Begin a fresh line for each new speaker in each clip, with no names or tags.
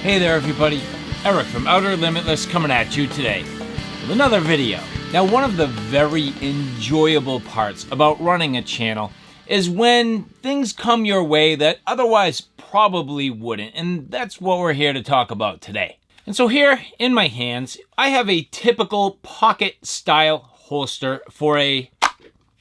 Hey there everybody, Eric from Outer Limitless coming at you today with another video. Now, one of the very enjoyable parts about running a channel is when things come your way that otherwise probably wouldn't, and that's what we're here to talk about today. And so here in my hands, I have a typical pocket style holster for a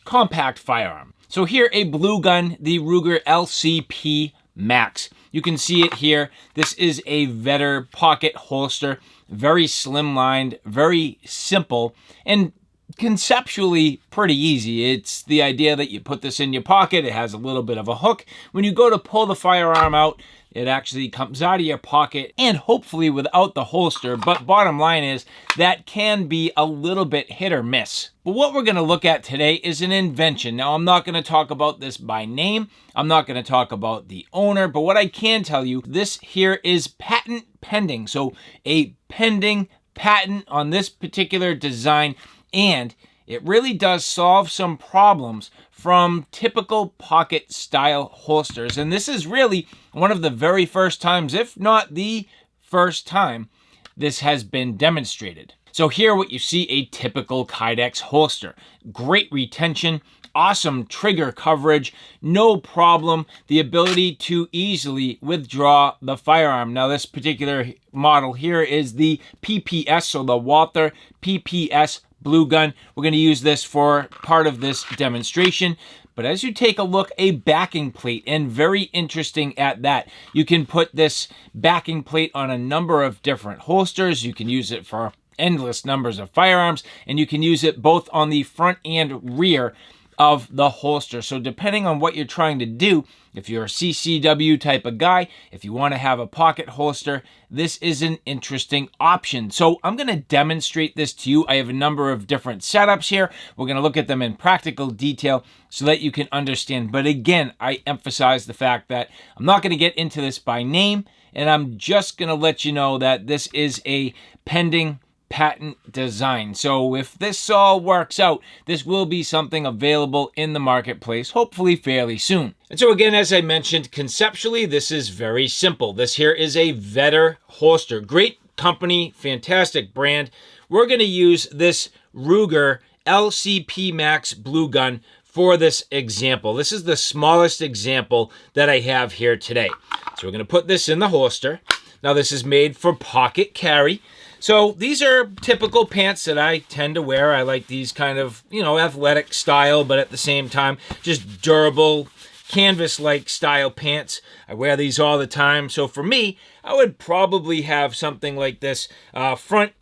compact firearm. So here, a blue gun, the Ruger LCP Max. You can see it here. This is a Vetter pocket holster, very slimlined, very simple, and conceptually pretty easy. It's the idea that you put this in your pocket. It has a little bit of a hook. When you go to pull the firearm out, it actually comes out of your pocket and hopefully without the holster. But bottom line is that can be a little bit hit or miss. But what we're going to look at today is an invention. Now, I'm not going to talk about this by name. I'm not going to talk about the owner. But what I can tell you, this here is patent pending. So a pending patent on this particular design. And it really does solve some problems from typical pocket style holsters. And this is really one of the very first times, if not the first time, this has been demonstrated. So here what you see, a typical Kydex holster. Great retention, awesome trigger coverage, no problem. The ability to easily withdraw the firearm. Now this particular model here is the PPS, so the Walther PPS blue gun. We're going to use this for part of this demonstration. But as you take a look, a backing plate, and very interesting at that. You can put this backing plate on a number of different holsters. You can use it for endless numbers of firearms, and you can use it both on the front and rear of the holster. So depending on what you're trying to do, if you're a CCW type of guy, if you want to have a pocket holster, this is an interesting option. So I'm going to demonstrate this to you. I have a number of different setups here. We're going to look at them in practical detail so that you can understand. But again, I emphasize the fact that I'm not going to get into this by name, and I'm just going to let you know that this is a pending patent design. So if this all works out, this will be something available in the marketplace, hopefully fairly soon. And so again, as I mentioned, conceptually, this is very simple. This here is a Vetter holster. Great company, fantastic brand. We're going to use this Ruger LCP Max blue gun for this example. This is the smallest example that I have here today. So we're going to put this in the holster. Now this is made for pocket carry. So these are typical pants that I tend to wear. I like these kind of, athletic style, but at the same time, just durable, canvas-like style pants. I wear these all the time. So for me, I would probably have something like this front,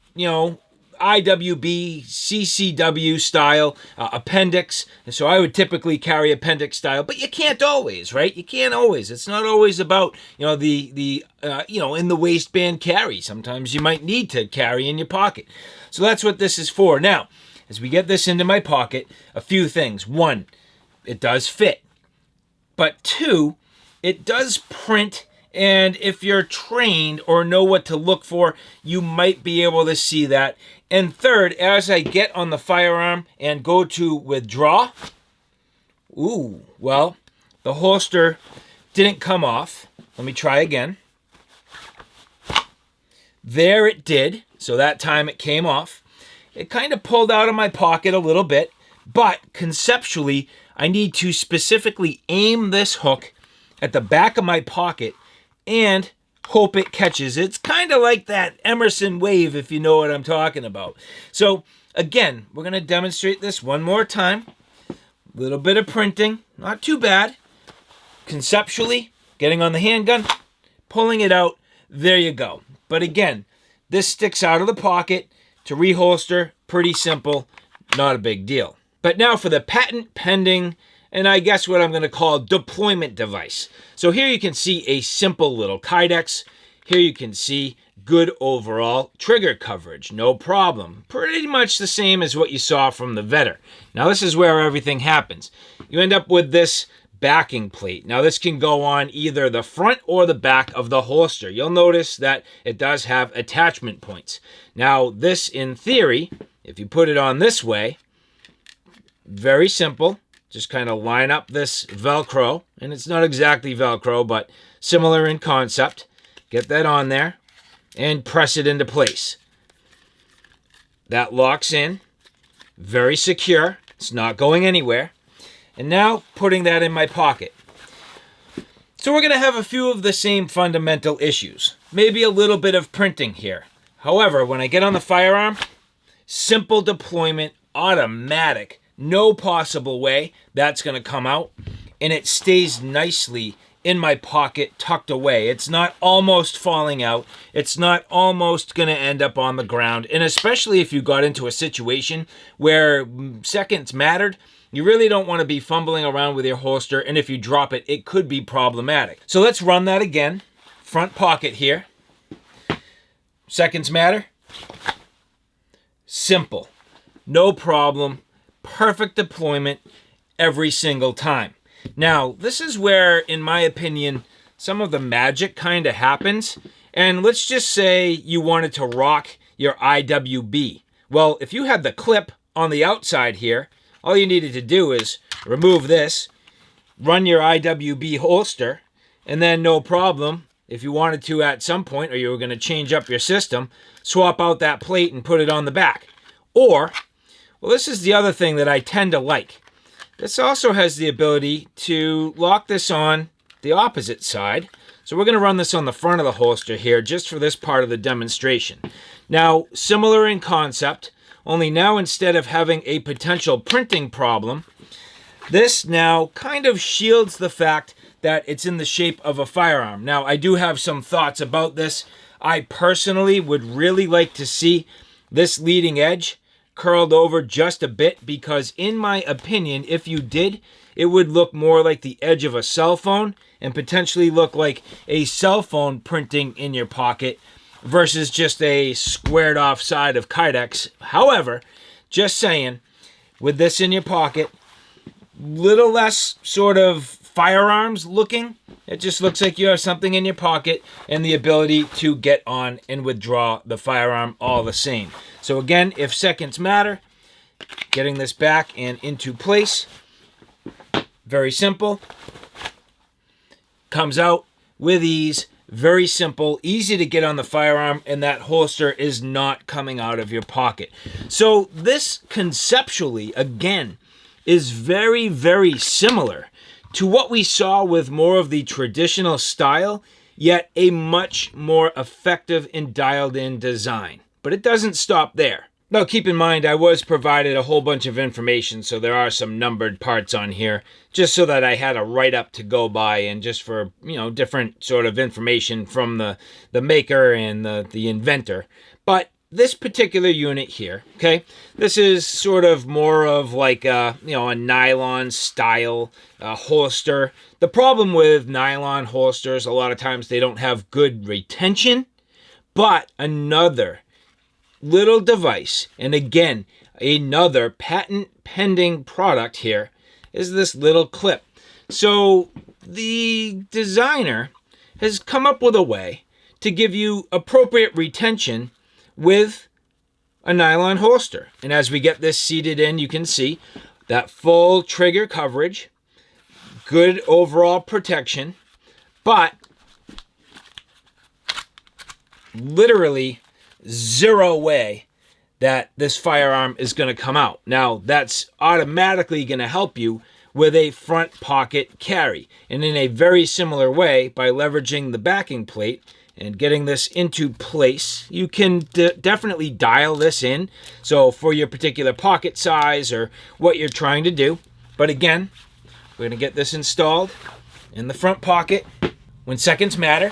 IWB, CCW style appendix. And so I would typically carry appendix style, but you can't always, right? You can't always. It's not always about, the in the waistband carry. Sometimes you might need to carry in your pocket. So that's what this is for. Now, as we get this into my pocket, a few things. One, it does fit. But two, it does print. And if you're trained or know what to look for, you might be able to see that. And third, as I get on the firearm and go to withdraw, the holster didn't come off. Let me try again. There it did. So that time it came off. It kind of pulled out of my pocket a little bit, but conceptually, I need to specifically aim this hook at the back of my pocket and hope it catches. It's kind of like that Emerson wave, if you know what I'm talking about. So again, we're going to demonstrate this one more time. A little bit of printing, not too bad. Conceptually, getting on the handgun, pulling it out, there you go. But again, this sticks out of the pocket to reholster, pretty simple, not a big deal. But now for the patent pending, and I guess what I'm going to call deployment device. So here you can see a simple little Kydex. Here you can see good overall trigger coverage, no problem. Pretty much the same as what you saw from the Vetter. Now this is where everything happens. You end up with this backing plate. Now this can go on either the front or the back of the holster. You'll notice that it does have attachment points. Now this, in theory, if you put it on this way, very simple. Just kind of line up this Velcro, and it's not exactly Velcro, but similar in concept. Get that on there, and press it into place. That locks in, very secure. It's not going anywhere. And now putting that in my pocket. So we're going to have a few of the same fundamental issues. Maybe a little bit of printing here. However, when I get on the firearm, simple deployment, automatic, no possible way that's going to come out. And it stays nicely in my pocket, tucked away. It's not almost falling out. It's not almost going to end up on the ground. And especially if you got into a situation where seconds mattered, you really don't want to be fumbling around with your holster. And if you drop it, it could be problematic. So let's run that again. Front pocket here. Seconds matter. Simple. No problem. Perfect deployment every single time. Now, this is where, in my opinion, some of the magic kind of happens. And let's just say you wanted to rock your IWB. Well, if you had the clip on the outside here, all you needed to do is remove this, run your IWB holster, and then no problem, if you wanted to at some point, or you were going to change up your system, swap out that plate and put it on the back. Or, well, this is the other thing that I tend to like. This also has the ability to lock this on the opposite side. So we're going to run this on the front of the holster here just for this part of the demonstration. Now, similar in concept, only now instead of having a potential printing problem, this now kind of shields the fact that it's in the shape of a firearm. Now, I do have some thoughts about this. I personally would really like to see this leading edge curled over just a bit, because in my opinion, if you did, it would look more like the edge of a cell phone and potentially look like a cell phone printing in your pocket versus just a squared off side of Kydex. However, just saying, with this in your pocket, little less sort of firearms looking. It just looks like you have something in your pocket and the ability to get on and withdraw the firearm all the same. So again, if seconds matter, getting this back and into place, very simple. Comes out with ease, very simple, easy to get on the firearm, and that holster is not coming out of your pocket. So this conceptually, again, is very, very similar to what we saw with more of the traditional style, yet a much more effective and dialed in design. But it doesn't stop there. Now, keep in mind, I was provided a whole bunch of information, so there are some numbered parts on here, just so that I had a write-up to go by, and just for, different sort of information from the maker and the inventor. But this particular unit here, okay, this is sort of more of like a nylon style holster. The problem with nylon holsters, a lot of times they don't have good retention, but another little device, and again, another patent pending product here, is this little clip. So the designer has come up with a way to give you appropriate retention with a nylon holster. And as we get this seated in, you can see that full trigger coverage, good overall protection, but literally zero way that this firearm is going to come out. Now, that's automatically going to help you with a front pocket carry. And in a very similar way, by leveraging the backing plate and getting this into place, you can definitely dial this in. So for your particular pocket size or what you're trying to do. But again, we're going to get this installed in the front pocket. When seconds matter,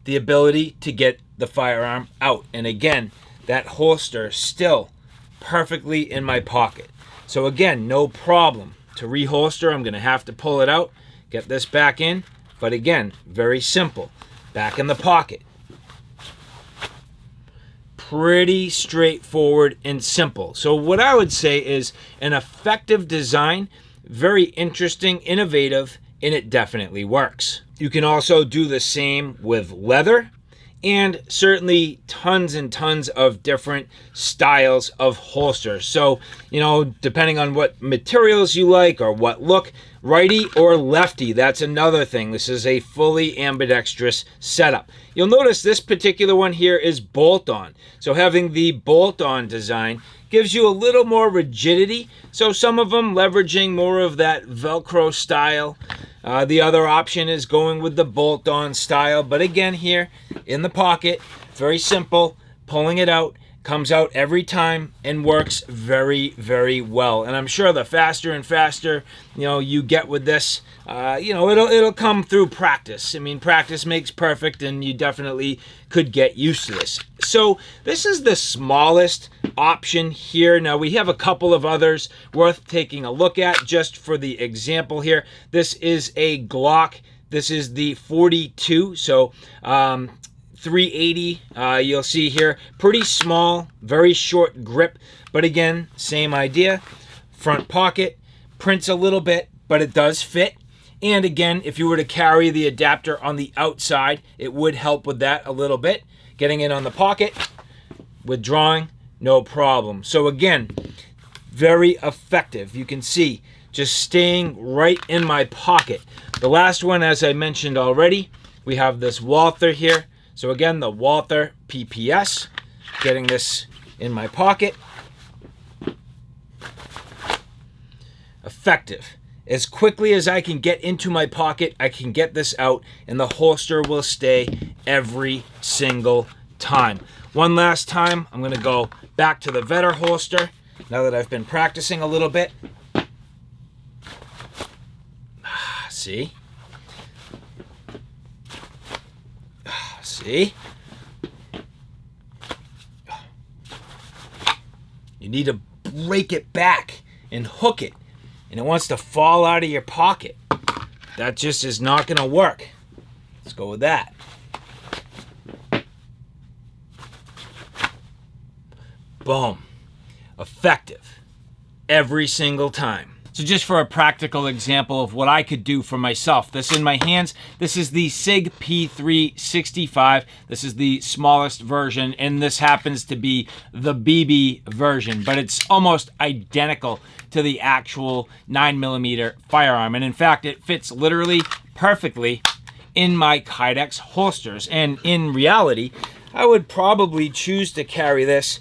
the ability to get the firearm out. And again, that holster still perfectly in my pocket. So again, no problem. To reholster, I'm going to have to pull it out, get this back in. But again, very simple. Back in the pocket. Pretty straightforward and simple. So what I would say is an effective design, very interesting, innovative, and it definitely works. You can also do the same with leather and certainly tons and tons of different styles of holsters. So, you know, depending on what materials you like or what look, righty or lefty, that's another thing. This is a fully ambidextrous setup. You'll notice this particular one here is bolt-on. So having the bolt-on design gives you a little more rigidity. So some of them leveraging more of that Velcro style. The other option is going with the bolt-on style. But again, here in the pocket, very simple, pulling it out, comes out every time and works very, very well. And I'm sure the faster and faster, you know, you get with this, you know, it'll come through practice. I mean, practice makes perfect, and you definitely could get used to this. So this is the smallest option here. Now we have a couple of others worth taking a look at just for the example here. This is a Glock. This is the 42. So 380, you'll see here, pretty small, very short grip, but again, same idea. Front pocket, prints a little bit, but it does fit. And again, if you were to carry the adapter on the outside, it would help with that a little bit. Getting it on the pocket, withdrawing, no problem. So again, very effective. You can see, just staying right in my pocket. The last one, as I mentioned already, we have this Walther here. So again, the Walther PPS, getting this in my pocket. Effective. As quickly as I can get into my pocket, I can get this out, and the holster will stay every single time. One last time, I'm going to go back to the Vetter holster, now that I've been practicing a little bit. See? See? You need to break it back and hook it, and it wants to fall out of your pocket. That just is not going to work. Let's go with that. Boom. Effective every single time. So just for a practical example of what I could do for myself, this in my hands, this is the SIG P365. This is the smallest version, and this happens to be the BB version, but it's almost identical to the actual 9mm firearm. And in fact, it fits literally perfectly in my Kydex holsters. And in reality, I would probably choose to carry this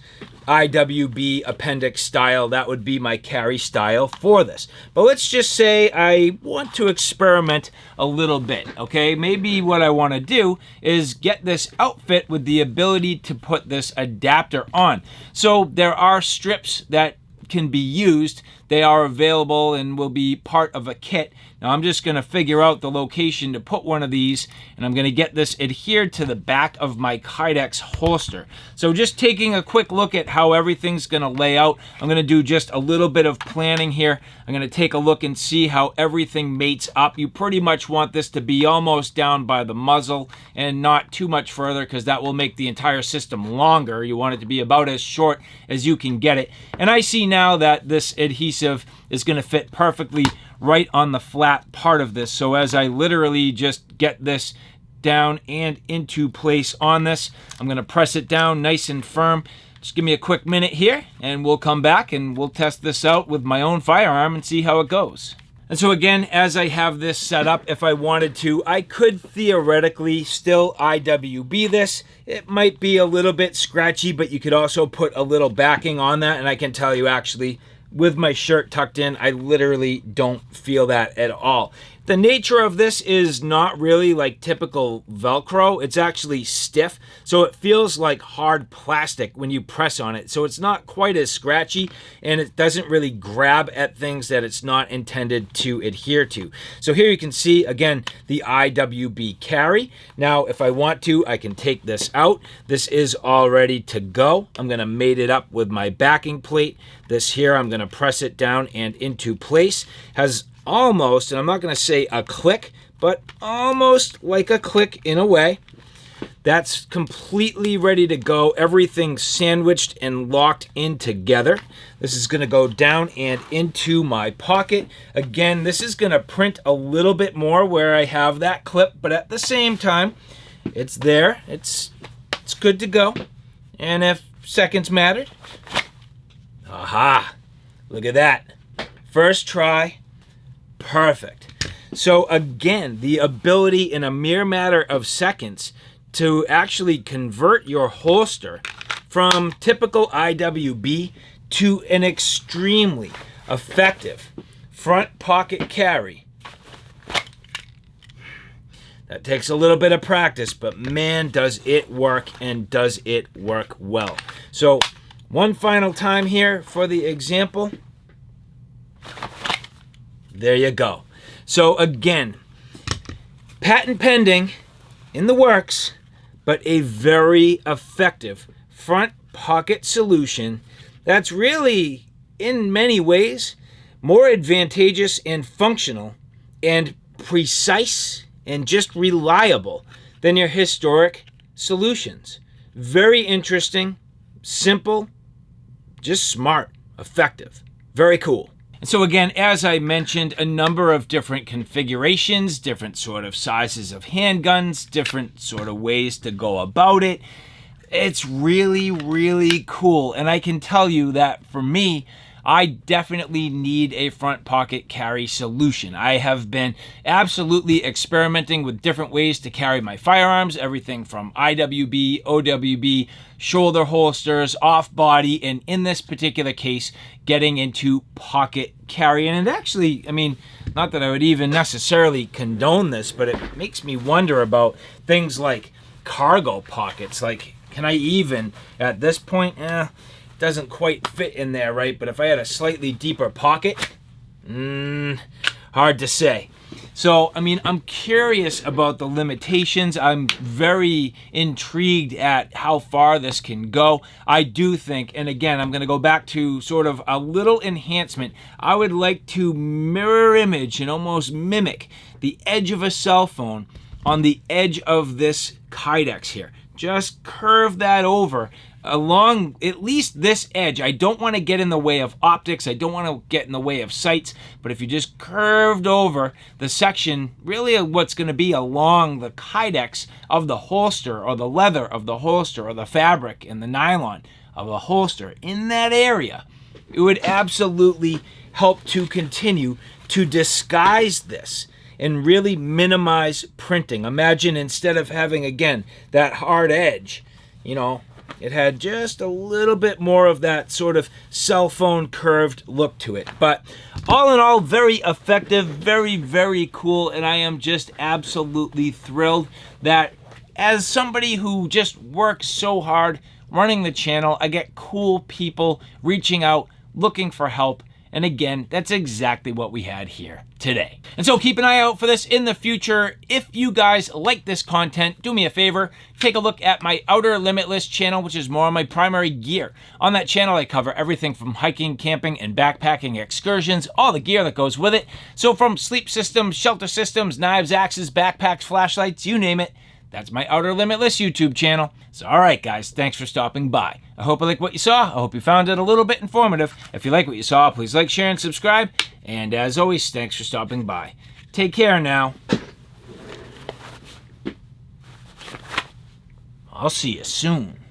IWB appendix style. That would be my carry style for this. But let's just say I want to experiment a little bit, okay? Maybe what I want to do is get this outfit with the ability to put this adapter on. So there are strips that can be used. They are available and will be part of a kit. Now I'm just going to figure out the location to put one of these, and I'm going to get this adhered to the back of my Kydex holster. So just taking a quick look at how everything's going to lay out. I'm going to do just a little bit of planning here. I'm going to take a look and see how everything mates up. You pretty much want this to be almost down by the muzzle and not too much further, because that will make the entire system longer. You want it to be about as short as you can get it. And I see now that this adhesive is going to fit perfectly right on the flat part of this. So as I literally just get this down and into place on this, I'm going to press it down nice and firm. Just give me a quick minute here, and we'll come back and we'll test this out with my own firearm and see how it goes. And so again, as I have this set up, if I wanted to, I could theoretically still IWB this. It might be a little bit scratchy, but you could also put a little backing on that, and I can tell you actually, with my shirt tucked in, I literally don't feel that at all. The nature of this is not really like typical Velcro. It's actually stiff, so it feels like hard plastic when you press on it. So it's not quite as scratchy, and it doesn't really grab at things that it's not intended to adhere to. So here you can see, again, the IWB carry. Now, if I want to, I can take this out. This is all ready to go. I'm going to mate it up with my backing plate. This here, I'm going to press it down and into place. Has almost, and I'm not going to say a click, but almost like a click in a way. That's completely ready to go. Everything's sandwiched and locked in together. This is going to go down and into my pocket. Again, this is going to print a little bit more where I have that clip, but at the same time, it's there. It's it's good to go. And if seconds mattered, aha, look at that. First try, perfect. So again, the ability in a mere matter of seconds to actually convert your holster from typical IWB to an extremely effective front pocket carry. That takes a little bit of practice, but man, does it work, and does it work well. So one final time here for the example. There you go. So again, patent pending, in the works, but a very effective front pocket solution that's really, in many ways, more advantageous and functional and precise and just reliable than your historic solutions. Very interesting, simple, just smart, effective. Very cool. And so again, as I mentioned, a number of different configurations, different sort of sizes of handguns, different sort of ways to go about it. It's really, really cool. And I can tell you that for me, I definitely need a front pocket carry solution. I have been absolutely experimenting with different ways to carry my firearms, everything from IWB, OWB, shoulder holsters, off body, and in this particular case, getting into pocket carry. And it actually, I mean, not that I would even necessarily condone this, but it makes me wonder about things like cargo pockets. Like, can I even, at this point, doesn't quite fit in there, right? But if I had a slightly deeper pocket, hard to say. So, I mean, I'm curious about the limitations. I'm very intrigued at how far this can go. I do think, and again, I'm going to go back to sort of a little enhancement. I would like to mirror image and almost mimic the edge of a cell phone on the edge of this Kydex here. Just curve that over along at least this edge. I don't want to get in the way of optics. I don't want to get in the way of sights. But if you just curved over the section, really what's going to be along the Kydex of the holster, or the leather of the holster, or the fabric and the nylon of the holster, in that area, it would absolutely help to continue to disguise this and really minimize printing. Imagine instead of having, again, that hard edge, you know, it had just a little bit more of that sort of cell phone curved look to it. But all in all, very effective, very, very cool. And I am just absolutely thrilled that as somebody who just works so hard running the channel, I get cool people reaching out, looking for help. And again, that's exactly what we had here today. And so keep an eye out for this in the future. If you guys like this content, do me a favor, take a look at my Outer Limitless channel, which is more on my primary gear. On that channel, I cover everything from hiking, camping, and backpacking excursions, all the gear that goes with it. So from sleep systems, shelter systems, knives, axes, backpacks, flashlights, you name it. That's my Outer Limitless YouTube channel. So all right, guys, thanks for stopping by. I hope you like what you saw. I hope you found it a little bit informative. If you like what you saw, please like, share, and subscribe. And as always, thanks for stopping by. Take care now. I'll see you soon.